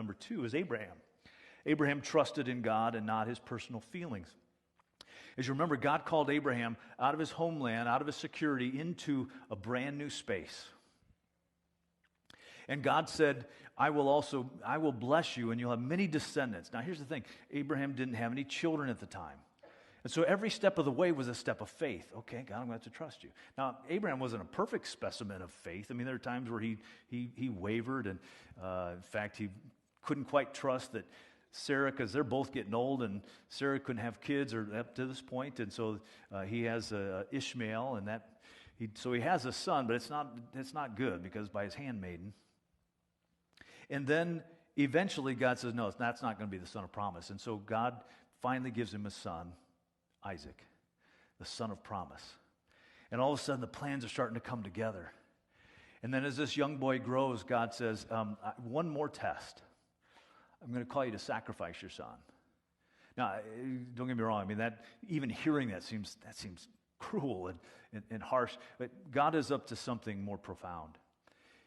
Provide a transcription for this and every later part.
Number two is Abraham. Abraham trusted in God and not his personal feelings. As you remember, God called Abraham out of his homeland, out of his security, into a brand new space. And God said, I will bless you and you'll have many descendants. Now here's the thing, Abraham didn't have any children at the time. And so every step of the way was a step of faith. Okay, God, I'm going to have to trust you. Now, Abraham wasn't a perfect specimen of faith. I mean, there are times where he wavered, and in fact, he couldn't quite trust that Sarah, because they're both getting old, and Sarah couldn't have kids or up to this point, and so he has Ishmael, and so he has a son, but it's not good because by his handmaiden. And then eventually God says, no, that's not going to be the son of promise. And so God finally gives him a son, Isaac, the son of promise. And all of a sudden the plans are starting to come together. And then as this young boy grows, God says, one more test. I'm going to call you to sacrifice your son. Now, don't get me wrong. I mean, even hearing that seems cruel and harsh. But God is up to something more profound.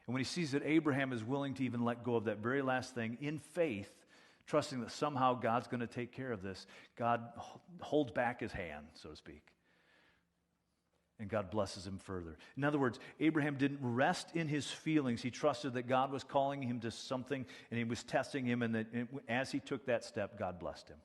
And when he sees that Abraham is willing to even let go of that very last thing in faith, trusting that somehow God's going to take care of this, God holds back his hand, so to speak. And God blesses him further. In other words, Abraham didn't rest in his feelings. He trusted that God was calling him to something, and he was testing him, and that as he took that step, God blessed him.